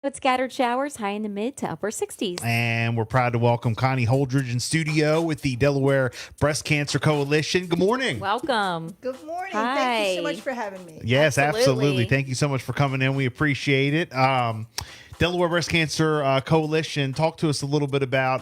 with scattered showers, high in the mid to upper 60s. And we're proud to welcome Connie Holdridge in studio with the Delaware Breast Cancer Coalition. Good morning. Welcome. Good morning. Hi. Thank you so much for having me. Yes, Absolutely. absolutely. Thank you so much for coming in. We appreciate it. Delaware Breast Cancer Coalition, talk to us a little bit about,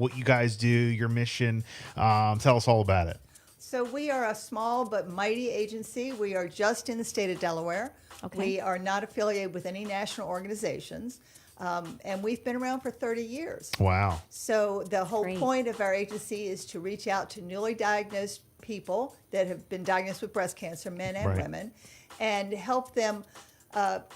what you guys do, your mission. Tell us all about it. So we are a small but mighty agency. We are just in the state of Delaware. Okay. We are not affiliated with any national organizations. And we've been around for 30 years. Wow. So the whole Great. point of our agency is to reach out to newly diagnosed people that have been diagnosed with breast cancer, men and Right. women, and help them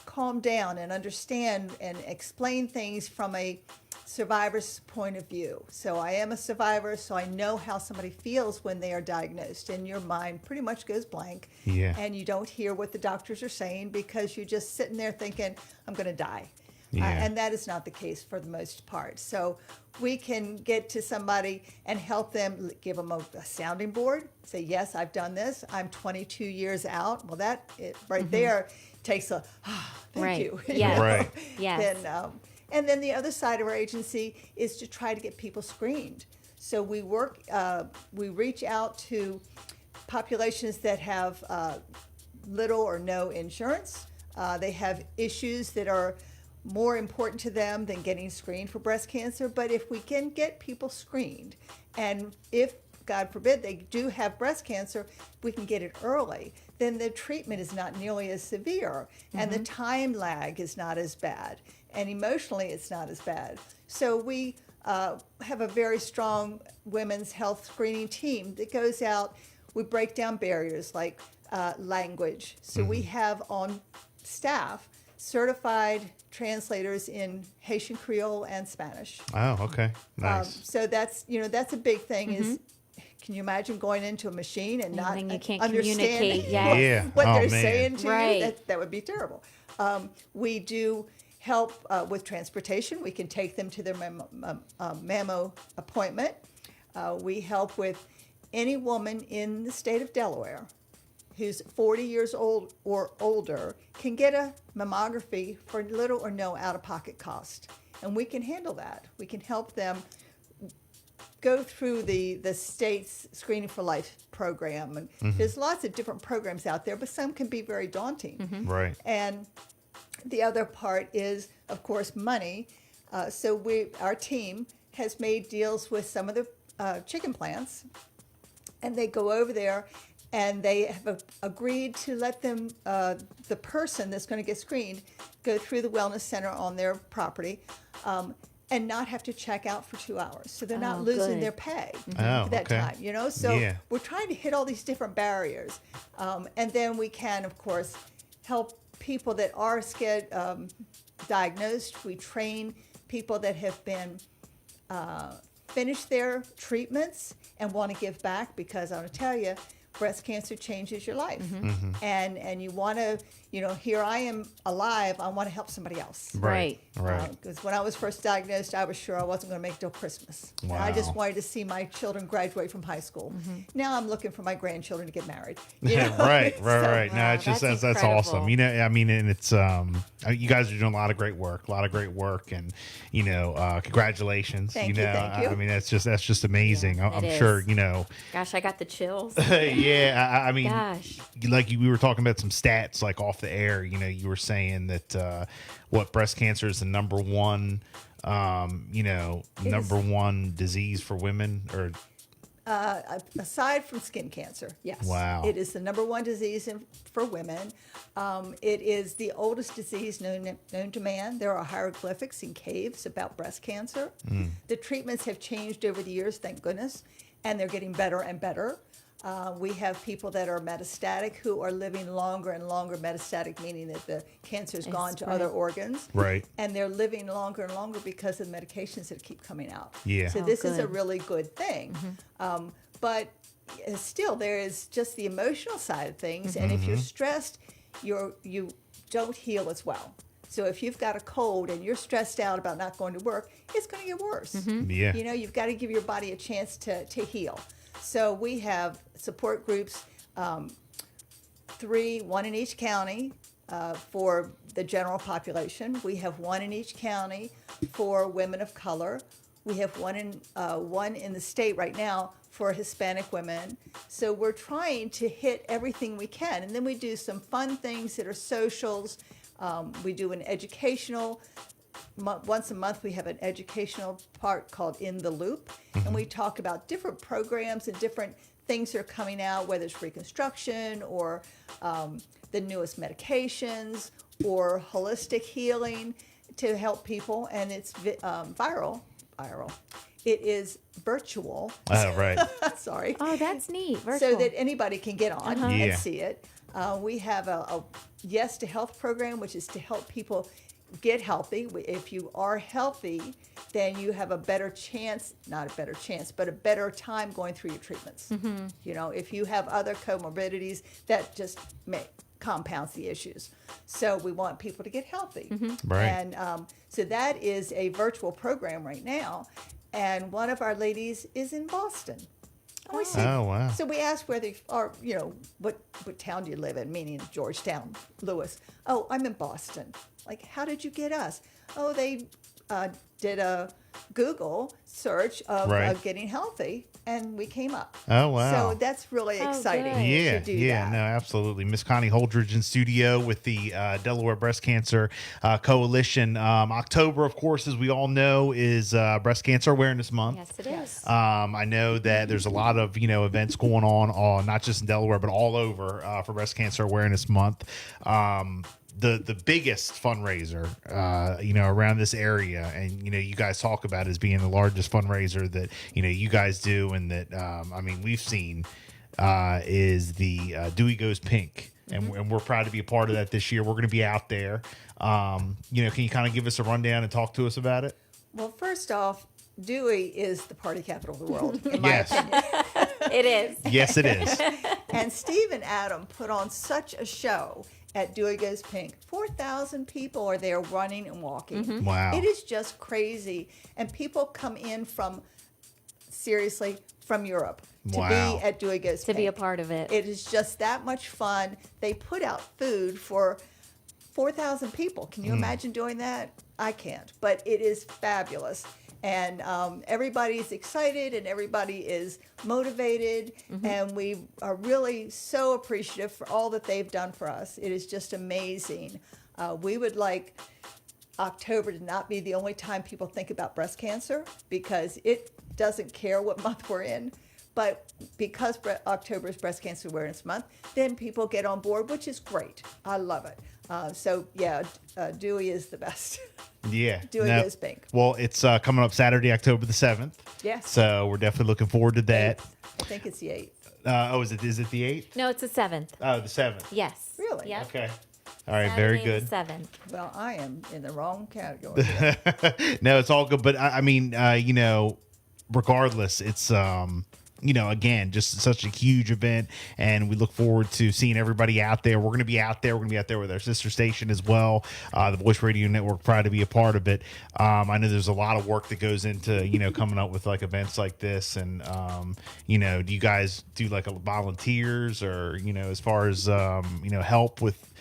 calm down and understand and explain things from a survivor's point of view. So I am a survivor, so I know how somebody feels when they are diagnosed, and your mind pretty much goes blank. Yeah. And you don't hear what the doctors are saying because you're just sitting there thinking, I'm going to die. Yeah. And that is not the case for the most part. So we can get to somebody and help them, give them a sounding board, say, yes, I've done this. I'm 22 years out. Well, right there takes a, thank Right. you. Yes. Right. Yes. And then the other side of our agency is to try to get people screened. So we reach out to populations that have little or no insurance. They have issues that are more important to them than getting screened for breast cancer. But if we can get people screened, and if, God forbid, they do have breast cancer, we can get it early, then the treatment is not nearly as severe, and the time lag is not as bad, and emotionally it's not as bad. So we have a very strong women's health screening team that goes out. We break down barriers like language. So we have on staff certified translators in Haitian Creole and Spanish. Oh, okay. Nice. So that's a big thing. Is can you imagine going into a machine and not then you can't understand communicate, what, yes. Yeah. what Oh, they're man. saying to Right. you? That would be terrible. We do help with transportation. We can take them to their mammo appointment. We help with any woman in the state of Delaware who's 40 years old or older can get a mammography for little or no out-of-pocket cost. And we can handle that. We can help them go through the state's Screening for Life program. And there's lots of different programs out there, but some can be very daunting. Right. And the other part is, of course, money. So our team has made deals with some of the chicken plants, and they go over there and they have agreed to let them, the person that's going to get screened, go through the wellness center on their property and not have to check out for 2 hours. So they're not Oh, losing good. their pay Oh, for that okay. time, So Yeah. we're trying to hit all these different barriers. And then we can, of course, help people that are scared, diagnosed. We train people that have been finished their treatments and want to give back, because I want to tell you, breast cancer changes your life. And you want to, here I am alive, I want to help somebody else. Right. Right. Because when I was first diagnosed, I was sure I wasn't going to make it till Christmas. And I just Wow. wanted to see my children graduate from high school. Now I'm looking for my grandchildren to get married. Right. So- No, Wow, it's just that's that's awesome. incredible. I mean, and it's you guys are doing a lot of great work, and congratulations. Thank you. I mean, that's just amazing. Yeah, I'm it sure is. Gosh, I got the chills. Yeah, I mean, Gosh. we were talking about some stats like off the air. You were saying that breast cancer is the number one, number one disease for women, or aside from skin cancer, yes. Wow. It is the number one disease for women. It is the oldest disease known to man. There are hieroglyphics in caves about breast cancer. The treatments have changed over the years, thank goodness, and they're getting better and better. We have people that are metastatic who are living longer and longer. Metastatic meaning that the cancer's gone to other organs. Right. And they're living longer and longer because of the medications that keep coming out. Yeah. So Oh, this is a good. really good thing. But still, there is just the emotional side of things. And if you're stressed, you don't heal as well. So if you've got a cold and you're stressed out about not going to work, it's going to get worse. Yeah. You've got to give your body a chance to heal. So we have support groups, 3, 1 in each county, for the general population. We have one in each county for women of color. We have one in the state right now for Hispanic women. So we're trying to hit everything we can. And then we do some fun things that are socials. We do an educational, once a month we have an educational part called In the Loop. And we talk about different programs and different things that are coming out, whether it's reconstruction or the newest medications or holistic healing to help people. And it's viral. It is virtual. Oh, right. Sorry. Oh, that's neat. Virtual. So that anybody can get on Yeah. and see it. We have a Yes to Health program, which is to help people get healthy. If you are healthy, then you have a better chance, not a better chance, but a better time going through your treatments. You know, if you have other comorbidities, that just compounds the issues. So we want people to get healthy. Right. And so that is a virtual program right now. And one of our ladies is in Boston. And we said, Oh, wow. So we asked whether, or you know, what town do you live in? Meaning Georgetown, Lewis. Oh, I'm in Boston. Like, how did you get us? Oh, they did a Google search of Right. getting healthy, and we came up. Oh, wow. So that's really Oh, exciting good. Yeah, to do yeah, that. no, absolutely. Miss Connie Holdridge in studio with the Delaware Breast Cancer Coalition. October, of course, as we all know, is Breast Cancer Awareness Month. Yes, it is. I know that there's a lot of events going on not just in Delaware but all over for Breast Cancer Awareness Month. The biggest fundraiser around this area, and you guys talk about it as being the largest fundraiser that you guys do, and that we've seen is the Dewey Goes Pink. And we're proud to be a part of that this year. We're going to be out there. Can you kind of give us a rundown and talk to us about it? Well, first off, Dewey is the party capital of the world, in my Yes. opinion. It is. Yes, it is. And Steve and Adam put on such a show at Dewey Goes Pink. 4,000 people are there running and walking. Wow. It is just crazy. And people come in from Europe to Wow. be at Dewey Goes To Pink. be a part of it. It is just that much fun. They put out food for 4,000 people. Can you imagine doing that? I can't, but it is fabulous. And everybody's excited and everybody is motivated. And we are really so appreciative for all that they've done for us. It is just amazing. We would like October to not be the only time people think about breast cancer, because it doesn't care what month we're in. But because October is Breast Cancer Awareness Month, then people get on board, which is great. I love it. Dewey is the best. Yeah. Dewey Goes Pink. Well, it's coming up Saturday, October the 7th. Yes. So we're definitely looking forward to that. I think it's the 8th. Is it the 8th? No, it's the 7th. Oh, the 7th. Yes. Really? Yep. Okay. All right. Very Saturday good. The 7th. Well, I am in the wrong category. No, it's all good. But regardless, it's, again, just such a huge event, and we look forward to seeing everybody out there. We're going to be out there. We're going to be out there with our sister station as well, the Voice Radio Network. Proud to be a part of it. I know there's a lot of work that goes into, coming up with like events like this. And, do you guys do like volunteers or, as far as, help with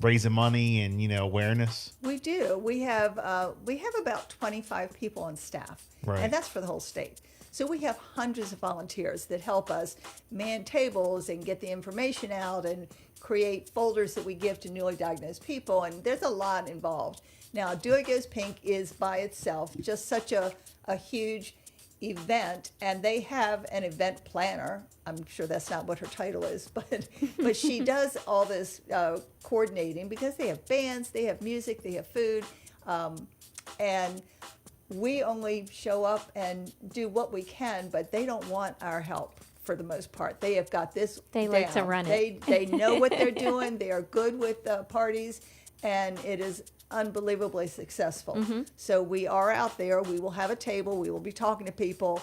raising money and, awareness? We do. We have about 25 people on staff, Right. and that's for the whole state. So we have hundreds of volunteers that help us man tables and get the information out and create folders that we give to newly diagnosed people, and there's a lot involved. Now, Dewey Goes Pink is by itself just such a huge event, and they have an event planner. I'm sure that's not what her title is, but she does all this coordinating, because they have bands, they have music, they have food, and we only show up and do what we can, but they don't want our help for the most part. They have got this They like to down. run it. They know what they're doing. They are good with parties, and it is unbelievably successful. So we are out there. We will have a table. We will be talking to people.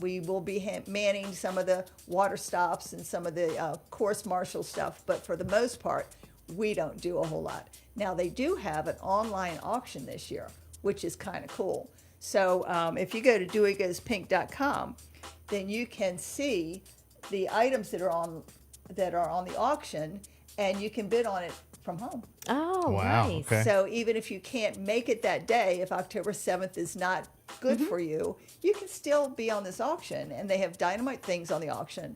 We will be manning some of the water stops and some of the course marshal stuff. But for the most part, we don't do a whole lot. Now, they do have an online auction this year, which is kind of cool. So if you go to DeweyGoesPink.com, then you can see the items that are on the auction, and you can bid on it from home. Oh, Wow, nice. okay. So even if you can't make it that day, if October 7th is not good for you, you can still be on this auction, and they have dynamite things on the auction.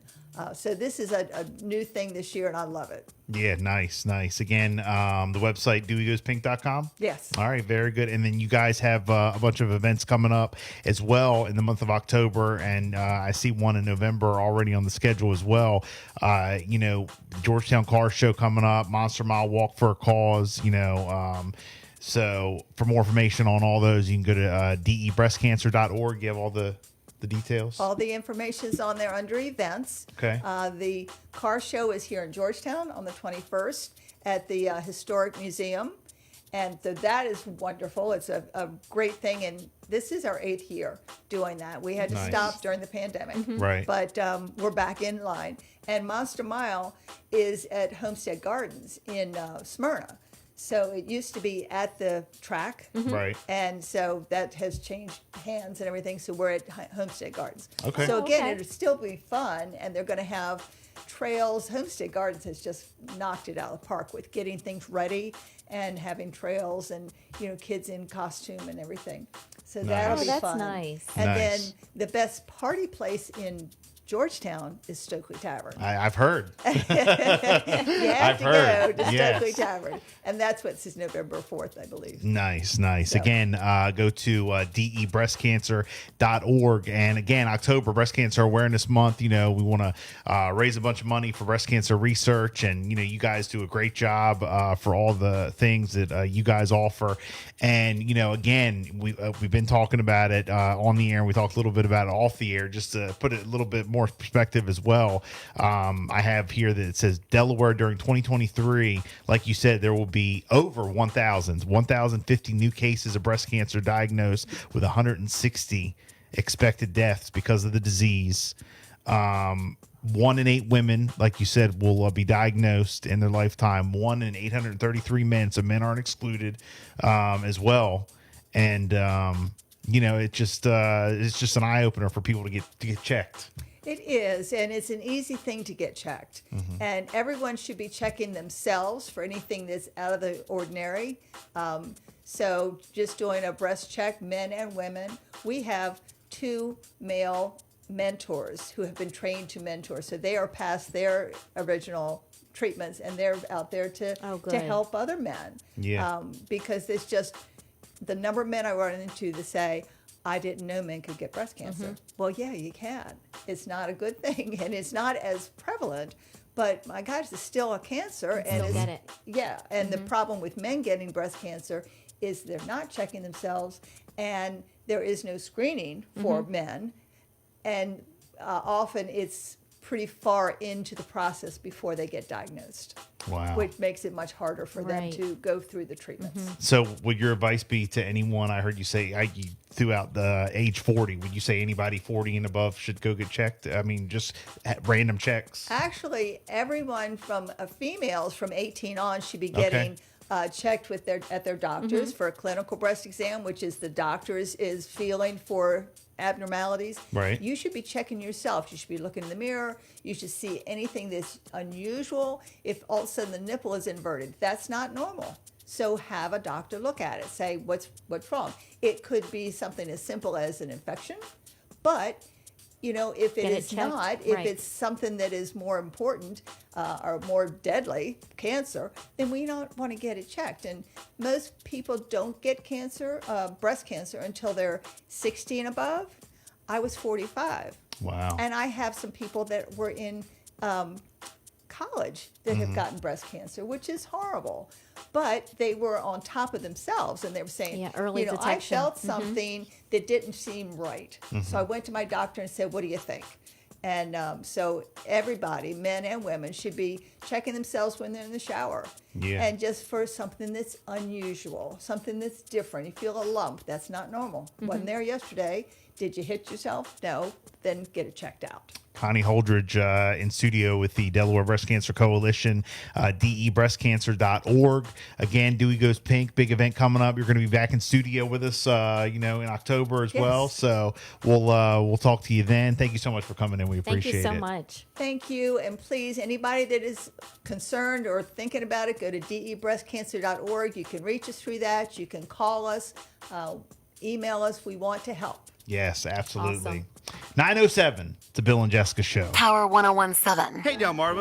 So this is a new thing this year, and I love it. Yeah, nice. Again, the website deweygoespink.com. Yes. All right, very good. And then you guys have a bunch of events coming up as well in the month of October, and I see one in November already on the schedule as well. Georgetown Car Show coming up, Monster Mile Walk for a Cause. So for more information on all those, you can go to debreastcancer.org. You have all the details. All the information's on there under events. Okay. The car show is here in Georgetown on the 21st at the Historic Museum. And so that is wonderful. It's a great thing. And this is our 8th year doing that. We had to Nice. stop during the pandemic. Right. But we're back in line. And Monster Mile is at Homestead Gardens in Smyrna. So it used to be at the track. Right. And so that has changed hands and everything. So we're at Homestead Gardens. Okay. So again, Okay. it'll still be fun, and they're going to have trails. Homestead Gardens has just knocked it out of the park with getting things ready and having trails and kids in costume and everything. So that'll Nice. be Oh, that's fun. nice. And Nice. then the best party place in Georgetown is Stokely Tavern. I've heard. You have I've to heard, go to yes. Stokely Tavern, and that's what's November 4th, I believe. Nice. So- Again, go to debreastcancer.org. And again, October, Breast Cancer Awareness Month. We want to raise a bunch of money for breast cancer research. And, you guys do a great job for all the things that you guys offer. And, again, we've been talking about it on the air. And we talked a little bit about it off the air just to put it a little bit more perspective as well. I have here that it says Delaware during 2023, like you said, there will be over 1,050 new cases of breast cancer diagnosed with 160 expected deaths because of the disease. 1 in 8 women, like you said, will be diagnosed in their lifetime. 1 in 833 men, so men aren't excluded as well. And it's just an eye opener for people to get checked. It is, and it's an easy thing to get checked. And everyone should be checking themselves for anything that's out of the ordinary. So just doing a breast check, men and women. We have 2 male mentors who have been trained to mentor. So they are past their original treatments, and they're out there to good. help other men. Yeah. Because it's just the number of men I run into that say, I didn't know men could get breast cancer. Well, yeah, you can. It's not a good thing, and it's not as prevalent. But my gosh, it's still a cancer, and Still get it. Yeah, and the problem with men getting breast cancer is they're not checking themselves, and there is no screening for men, and often it's pretty far into the process before they get diagnosed. Wow. Which makes it much harder for them Right. to go through the treatments. So would your advice be to anyone, I heard you say you threw out the age 40, would you say anybody 40 and above should go get checked? I mean, just random checks? Actually, everyone from females from 18 on should be getting checked with at their doctors for a clinical breast exam, which is the doctor's is feeling for abnormalities. Right. You should be checking yourself. You should be looking in the mirror. You should see anything that's unusual. If all of a sudden the nipple is inverted, that's not normal. So have a doctor look at it. Say what's wrong. It could be something as simple as an infection, but if it Get it is checked. not, if Right. it's something that is more important or more deadly, cancer, then we don't want to get it checked. And most people don't get cancer, breast cancer, until they're 60 and above. I was 45. Wow. And I have some people that were in college that have gotten breast cancer, which is horrible. But they were on top of themselves, and they were saying, Yeah, early I detection. felt something that didn't seem right. So I went to my doctor and said, what do you think? And so everybody, men and women, should be checking themselves when they're in the shower. Yeah. And just for something that's unusual, something that's different. You feel a lump, that's not normal. Wasn't there yesterday. Did you hit yourself? No. Then get it checked out. Connie Holdridge in studio with the Delaware Breast Cancer Coalition, debreastcancer.org. Again, Dewey Goes Pink, big event coming up. You're going to be back in studio with us, in October as well. So we'll talk to you then. Thank you so much for coming in. We appreciate it. Thank you so much. Thank you. And please, anybody that is concerned or thinking about it, go to debreastcancer.org. You can reach us through that. You can call us, email us. We want to help. Yes, absolutely. Awesome. 9:07, the Bill and Jessica Show. Power 1017. Hey, Delmarva.